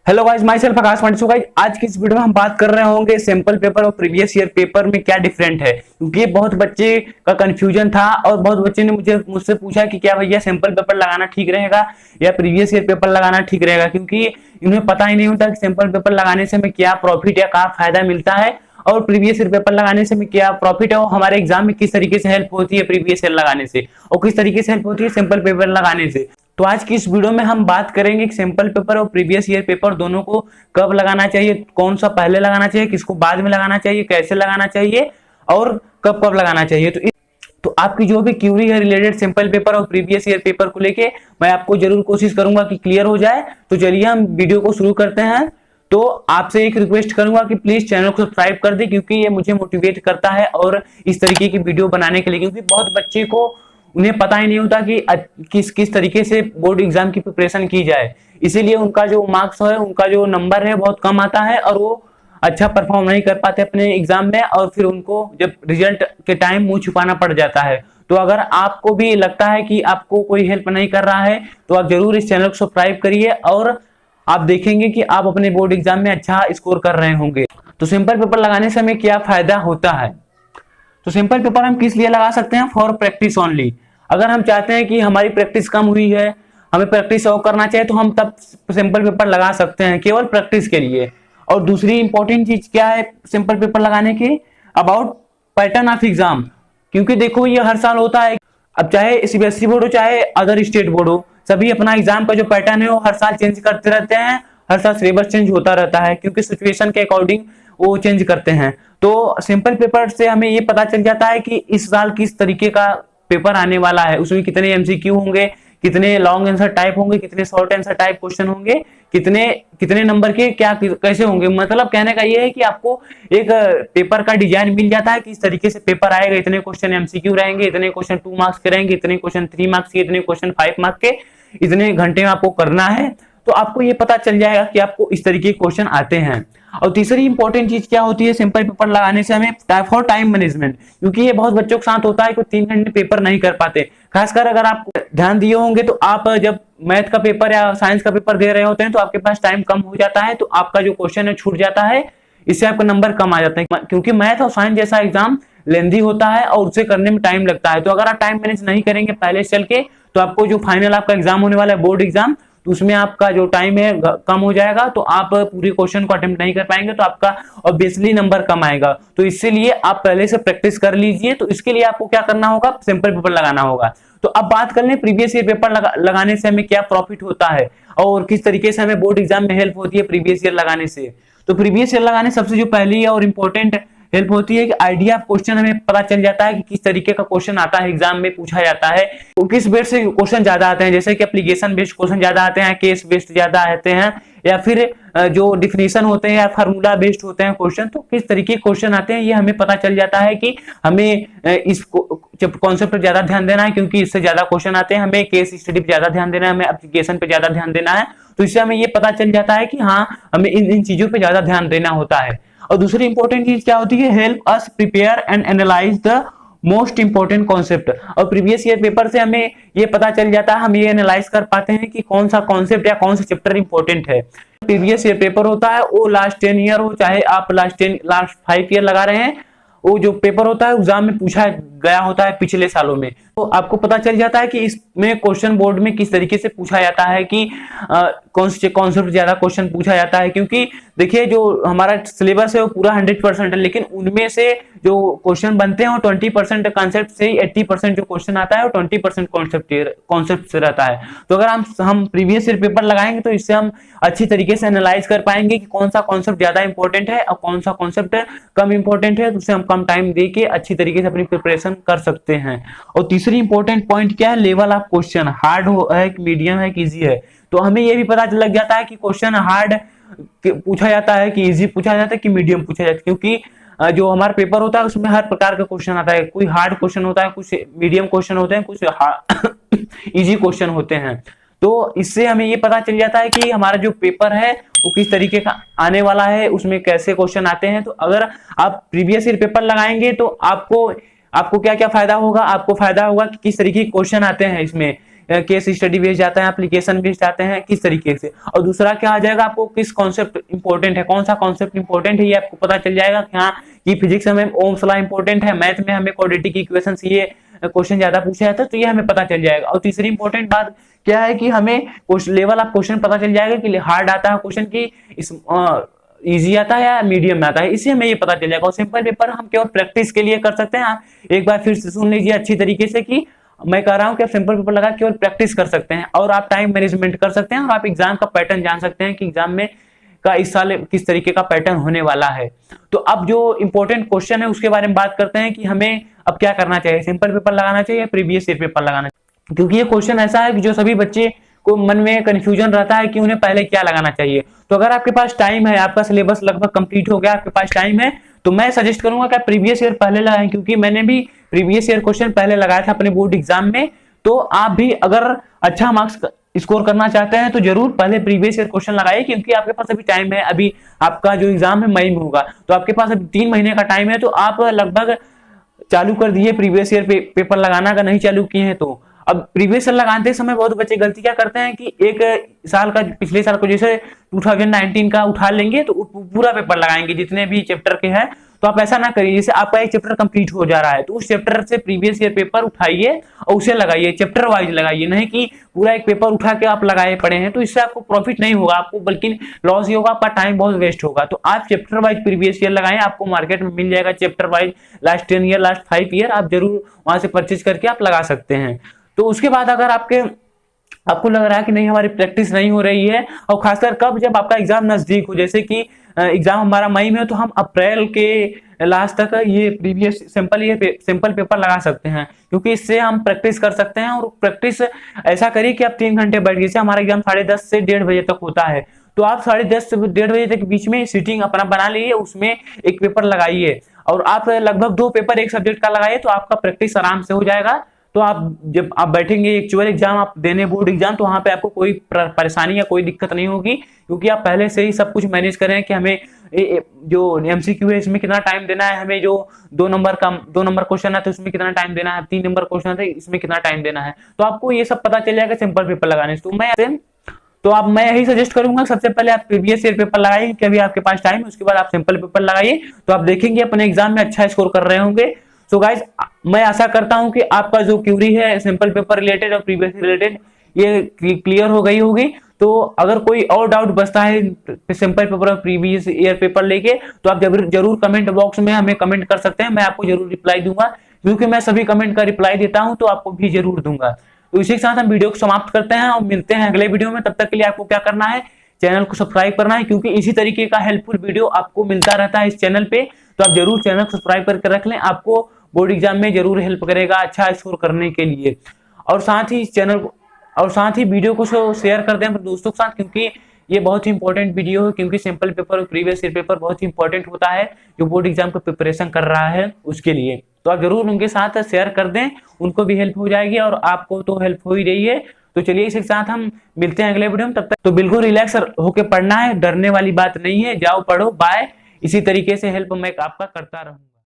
Hello guys, my self Akash Pandey. Guys, आज की इस वीडियो में हम बात कर रहे होंगे सैंपल पेपर और प्रीवियस ईयर पेपर में क्या डिफरेंट है, क्योंकि बहुत बच्चे का कंफ्यूजन था और बहुत बच्चे ने मुझसे पूछा कि क्या भैया सैंपल पेपर लगाना ठीक रहेगा या प्रीवियस ईयर पेपर लगाना ठीक रहेगा, क्योंकि इन्हें पता ही नहीं होता कि सैंपल पेपर लगाने से हमें क्या प्रॉफिट या क्या फायदा मिलता है और प्रीवियस ईयर पेपर लगाने से हमें क्या प्रॉफिट है और हमारे एग्जाम में किस तरीके से हेल्प होती है प्रीवियस ईयर लगाने से और किस तरीके से हेल्प होती है सैंपल पेपर लगाने से। तो आज की इस वीडियो में हम बात करेंगे कि सैंपल पेपर और प्रीवियस ईयर पेपर दोनों को कब लगाना चाहिए, कौन सा पहले लगाना चाहिए, किसको बाद में लगाना चाहिए, कैसे लगाना चाहिए और कब कब लगाना चाहिए। तो आपकी जो भी क्यूरी है रिलेटेड सैंपल पेपर और प्रीवियस ईयर पेपर को लेके मैं आपको जरूर कोशिश करूंगा कि क्लियर हो जाए। तो चलिए हम वीडियो को शुरू करते हैं। तो आपसे एक रिक्वेस्ट करूंगा कि प्लीज चैनल को सब्सक्राइब कर दे, क्योंकि ये मुझे मोटिवेट करता है और इस तरीके की वीडियो बनाने के लिए, क्योंकि बहुत बच्चे को उन्हें पता ही नहीं होता कि किस किस तरीके से बोर्ड एग्जाम की प्रिपरेशन की जाए, इसीलिए उनका जो मार्क्स है, उनका जो नंबर है बहुत कम आता है और वो अच्छा परफॉर्म नहीं कर पाते अपने एग्जाम में और फिर उनको जब रिजल्ट के टाइम मुंह छुपाना पड़ जाता है। तो अगर आपको भी लगता है कि आपको कोई हेल्प नहीं कर रहा है तो आप जरूर इस चैनल को सब्सक्राइब करिए और आप देखेंगे कि आप अपने बोर्ड एग्जाम में अच्छा स्कोर कर रहे होंगे। तो सिंपल पेपर लगाने से हमें क्या फायदा होता है? तो सिंपल पेपर हम किस लिए लगा सकते हैं? For practice only. अगर हम चाहते हैं कि हमारी प्रैक्टिस कम हुई है, हमें प्रैक्टिस और करना चाहिए, तो हम तब सिंपल पेपर लगा सकते हैं केवल प्रैक्टिस के लिए। और दूसरी इंपॉर्टेंट चीज क्या है सिंपल पेपर लगाने की? अबाउट पैटर्न ऑफ एग्जाम, क्योंकि देखो ये हर साल होता है। अब चाहे सीबीएसई बोर्ड हो चाहे अदर स्टेट बोर्ड हो, सभी अपना एग्जाम का जो पैटर्न है वो हर साल चेंज करते रहते हैं, हर साल सिलेबस चेंज होता रहता है क्योंकि सिचुएशन के अकॉर्डिंग वो चेंज करते हैं। तो सिंपल पेपर से हमें ये पता चल जाता है कि इस साल किस तरीके का पेपर आने वाला है, उसमें कितने एमसीक्यू होंगे, कितने लॉन्ग आंसर टाइप होंगे, कितने शॉर्ट आंसर टाइप क्वेश्चन होंगे, कितने कितने नंबर के क्या कैसे होंगे। मतलब कहने का ये है कि आपको एक पेपर का डिजाइन मिल जाता है कि इस तरीके से पेपर आएगा, इतने क्वेश्चन एमसीक्यू रहेंगे, इतने क्वेश्चन 2 मार्क्स के रहेंगे, इतने क्वेश्चन 3 मार्क्स के, इतने क्वेश्चन 5 मार्क्स के, इतने घंटे में आपको करना है। तो आपको ये पता चल जाएगा कि आपको इस तरीके के क्वेश्चन आते हैं। और तीसरी इंपॉर्टेंट चीज क्या होती है सिंपल पेपर लगाने से? हमें फॉर टाइम मैनेजमेंट, क्योंकि ये बहुत बच्चों के साथ होता है कि 3 घंटे पेपर नहीं कर पाते। खासकर अगर आप ध्यान दिए होंगे तो आप जब मैथ का पेपर या साइंस का पेपर दे रहे होते हैं तो आपके पास टाइम कम हो जाता है, तो आपका जो क्वेश्चन है छूट जाता है, इससे आपका नंबर कम आ जाता है, क्योंकि मैथ और साइंस जैसा एग्जाम लेंदी होता है और उसे करने में टाइम लगता है। तो अगर आप टाइम मैनेज नहीं करेंगे पहले से चल के, तो आपको जो फाइनल आपका एग्जाम होने वाला है बोर्ड एग्जाम, तो उसमें आपका जो टाइम है कम हो जाएगा, तो आप पूरी क्वेश्चन को अटेम्प्ट नहीं कर पाएंगे, तो आपका ऑब्वियसली नंबर कम आएगा। तो इसलिए आप पहले से प्रैक्टिस कर लीजिए। तो इसके लिए आपको क्या करना होगा? सिंपल पेपर लगाना होगा। तो अब बात कर लें प्रीवियस ईयर पेपर लगाने से हमें क्या प्रॉफिट होता है और किस तरीके से हमें बोर्ड एग्जाम में हेल्प होती है प्रीवियस ईयर लगाने से। तो प्रीवियस ईयर लगाने सबसे जो पहली और इंपॉर्टेंट हेल्प होती है कि आइडिया ऑफ क्वेश्चन हमें पता चल जाता है कि किस तरीके का क्वेश्चन आता है, एग्जाम में पूछा जाता है, तो किस बेस से क्वेश्चन ज्यादा आते हैं, जैसे कि एप्लीकेशन बेस्ड क्वेश्चन ज्यादा आते हैं, केस बेस्ड ज्यादा आते हैं, या फिर जो डिफिनेशन होते हैं या फार्मूला बेस्ड होते हैं क्वेश्चन, तो किस तरीके के क्वेश्चन आते हैं ये हमें पता चल जाता है कि हमें इस कॉन्सेप्ट पर ज्यादा ध्यान देना है, क्योंकि इससे ज्यादा क्वेश्चन आते हैं, हमें केस स्टडी पर ज्यादा ध्यान देना है, हमें एप्लीकेशन पे ज्यादा ध्यान देना है। तो इससे हमें ये पता चल जाता है कि हाँ, हमें इन चीजों पर ज्यादा ध्यान देना होता है। और दूसरी इंपॉर्टेंट चीज क्या होती है? Help us prepare and analyse the most important concept. और प्रीवियस ईयर पेपर से हमें ये पता चल जाता है, हम ये एनालाइज कर पाते हैं कि कौन सा कॉन्सेप्ट या कौन सा चैप्टर इंपॉर्टेंट है। प्रीवियस ईयर पेपर होता है वो लास्ट 10 ईयर हो चाहे आप लास्ट 5 ईयर लगा रहे हैं, वो जो पेपर होता है एग्जाम में पूछा गया होता है पिछले सालों में, तो आपको पता चल जाता है कि इसमें क्वेश्चन बोर्ड में किस तरीके से पूछा जाता है, कि कौन से कॉन्सेप्ट ज्यादा क्वेश्चन पूछा जाता है। क्योंकि देखिए जो हमारा सिलेबस है वो पूरा 100% है, लेकिन उनमें से जो क्वेश्चन बनते हैं वो 20% कॉन्सेप्ट से, 80% जो क्वेश्चन आता है वो 20% कॉन्सेप्ट से रहता है। तो अगर हम प्रीवियस ईयर पेपर लगाएंगे तो इससे हम अच्छी तरीके से एनालाइज कर पाएंगे कि कौन सा कॉन्सेप्ट ज्यादा इंपॉर्टेंट है और कौन सा कॉन्सेप्ट कम इंपॉर्टेंट है, तो उससे हम कम टाइम दे के अच्छी तरीके से अपनी प्रिपरेशन कर सकते हैं। और तीसरी इंपॉर्टेंट पॉइंट क्या है? लेवल ऑफ क्वेश्चन, हार्ड है कि मीडियम है कि इजी है। तो हमें यह भी पता लग जाता है कि क्वेश्चन हार्ड पूछा जाता है कि इजी पूछा जाता है कि मीडियम पूछा जाता है, क्योंकि जो हमारा पेपर होता है उसमें हर प्रकार का क्वेश्चन आता है, कोई हार्ड क्वेश्चन होता है, कुछ मीडियम क्वेश्चन होते हैं, कुछ इजी क्वेश्चन होते हैं। तो इससे हमें ये पता चल जाता है कि हमारा जो पेपर है वो किस तरीके का आने वाला है, उसमें कैसे क्वेश्चन आते हैं। तो अगर आप प्रीवियस ईयर पेपर लगाएंगे तो आपको क्या क्या फायदा होगा? आपको फायदा होगा कि किस तरीके के क्वेश्चन आते हैं इसमें, केस स्टडी बेस्ड जाता है, एप्लीकेशन बेस्ड जाते हैं, किस तरीके से। और दूसरा क्या आ जाएगा, आपको किस कॉन्सेप्ट इंपॉर्टेंट है, कौन सा कॉन्सेप्ट इंपॉर्टेंट है, ये आपको पता चल जाएगा कि हाँ कि फिजिक्स में ओम्स लॉ इंपॉर्टेंट है, मैथ में हमें क्वाड्रेटिक इक्वेशन ये क्वेश्चन ज्यादा पूछा जाता है, तो ये हमें पता चल जाएगा। और तीसरी इंपॉर्टेंट बात क्या है कि हमें लेवल ऑफ क्वेश्चन पता चल जाएगा कि हार्ड आता है क्वेश्चन की, इजी आता है या मीडियम में आता है, इससे हमें ये पता चल जाएगा। और सिंपल पेपर हम केवल प्रैक्टिस के लिए कर सकते हैं। आप एक बार फिर से सुन लीजिए अच्छी तरीके से कि मैं कह रहा हूं कि आप सिंपल पेपर लगा केवल प्रैक्टिस कर सकते हैं और आप टाइम मैनेजमेंट कर सकते हैं और आप एग्जाम का पैटर्न जान सकते हैं कि एग्जाम में का इस साल किस तरीके का पैटर्न होने वाला है। तो अब जो इंपॉर्टेंट क्वेश्चन है उसके बारे में बात करते हैं कि हमें अब क्या करना चाहिए, सिंपल पेपर लगाना चाहिए या प्रीवियस ईयर पेपर लगाना चाहिए। क्योंकि ये क्वेश्चन ऐसा है कि जो सभी बच्चे को मन में कंफ्यूजन रहता है कि उन्हें पहले क्या लगाना चाहिए। तो अगर आपके पास टाइम है, आपका सिलेबस लगभग कंप्लीट हो गया, आपके पास टाइम है, तो मैं सजेस्ट करूंगा कि आप प्रीवियस ईयर पहले लगाएं, क्योंकि मैंने भी प्रीवियस ईयर क्वेश्चन पहले लगाया था अपने बोर्ड एग्जाम में। तो आप भी अगर अच्छा मार्क्स स्कोर करना चाहते हैं तो जरूर पहले प्रीवियस ईयर क्वेश्चन लगाइए, क्योंकि आपके पास अभी टाइम है। अभी आपका जो एग्जाम है मई में होगा, तो आपके पास अभी 3 महीने का टाइम है, तो आप लगभग चालू कर दिए प्रीवियस ईयर पेपर लगाना। अगर नहीं चालू किए हैं तो अब प्रीवियस ईयर लगाते समय बहुत बच्चे गलती क्या करते हैं कि एक साल का, पिछले साल को जैसे 2019 का उठा लेंगे तो पूरा पेपर लगाएंगे जितने भी चैप्टर के हैं। तो आप ऐसा ना करिए, जैसे आपका एक चैप्टर कंप्लीट हो जा रहा है तो उस चैप्टर से प्रीवियस ईयर पेपर उठाइए और उसे लगाइए, चैप्टर वाइज लगाइए, नहीं कि पूरा एक पेपर उठा के आप लगाए पड़े हैं। तो इससे आपको प्रॉफिट नहीं होगा, आपको बल्कि लॉस ही होगा, आपका टाइम बहुत वेस्ट होगा। तो आप चैप्टर वाइज प्रीवियस ईयर लगाएं, आपको मार्केट में मिल जाएगा chapter wise last 10 year, last 5 year, आप जरूर वहां से परचेज करके आप लगा सकते हैं। तो उसके बाद अगर आपको लग रहा है कि नहीं हमारी प्रैक्टिस नहीं हो रही है, और खासकर कब, जब आपका एग्जाम नजदीक हो, जैसे कि एग्जाम हमारा मई में हो, तो हम अप्रैल के लास्ट तक ये प्रीवियस सिंपल पेपर लगा सकते हैं, क्योंकि इससे हम प्रैक्टिस कर सकते हैं। और प्रैक्टिस ऐसा करिए कि आप 3 घंटे बैठ, जैसे हमारा एग्जाम 10:30 से 1:30 बजे तक होता है, तो आप 10:30 से 1:30 बजे तक बीच में सीटिंग अपना बना लीजिए, उसमें एक पेपर लगाइए और आप लगभग 2 पेपर एक सब्जेक्ट का लगाइए, तो आपका प्रैक्टिस आराम से हो जाएगा। तो आप जब आप बैठेंगे एक्चुअल एग्जाम आप देने, बोर्ड एग्जाम, तो वहां पे आपको कोई परेशानी या कोई दिक्कत नहीं होगी, क्योंकि आप पहले से ही सब कुछ मैनेज कर रहे हैं कि हमें जो एमसीक्यू है इसमें कितना टाइम देना है, हमें जो 2 नंबर क्वेश्चन है तो उसमें कितना टाइम देना है, 3 नंबर क्वेश्चन है इसमें कितना टाइम देना है, तो आपको ये सब पता चल जाएगा सिंपल पेपर लगाने से। तो मैं यही सजेस्ट करूंगा, सबसे पहले आप प्रीवियस ईयर पेपर लगाइए कि अभी आपके पास टाइम है, उसके बाद आप सिंपल पेपर लगाइए, तो आप देखेंगे अपने एग्जाम में अच्छा स्कोर कर रहे होंगे। सो गाइज, मैं आशा करता हूं कि आपका जो क्यूरी है सिंपल पेपर रिलेटेड और प्रीवियस रिलेटेड ये क्लियर हो गई होगी। तो अगर कोई और डाउट बचता है सिंपल पेपर और प्रीवियस ईयर पेपर लेके, तो आप जरूर कमेंट बॉक्स में हमें कमेंट कर सकते हैं, मैं आपको जरूर रिप्लाई दूंगा, क्योंकि मैं सभी कमेंट का रिप्लाई देता हूं, तो आपको भी जरूर दूंगा। तो इसी के साथ हम वीडियो को समाप्त करते हैं और मिलते हैं अगले वीडियो में। तब तक के लिए आपको क्या करना है, चैनल को सब्सक्राइब करना है, क्योंकि इसी तरीके का हेल्पफुल वीडियो आपको मिलता रहता है इस चैनल पे। तो आप जरूर चैनल को सब्सक्राइब करके रख लें, आपको बोर्ड एग्जाम में जरूर हेल्प करेगा अच्छा स्कोर करने के लिए। और साथ ही वीडियो को शेयर कर दें अपने दोस्तों के साथ, क्योंकि ये बहुत ही इंपॉर्टेंट वीडियो है, क्योंकि सिंपल पेपर और प्रीवियस ईयर पेपर बहुत ही इंपॉर्टेंट होता है जो बोर्ड एग्जाम का प्रिपरेशन कर रहा है उसके लिए। तो आप जरूर उनके साथ शेयर कर दें, उनको भी हेल्प हो जाएगी और आपको तो हेल्प हो ही रही है। तो चलिए इसी के साथ हम मिलते हैं अगले वीडियो में, तब तक तो बिल्कुल रिलैक्स होकर पढ़ना है, डरने वाली बात नहीं है, जाओ पढ़ो, बाय। इसी तरीके से हेल्प मैं आपका करता रहूंगा।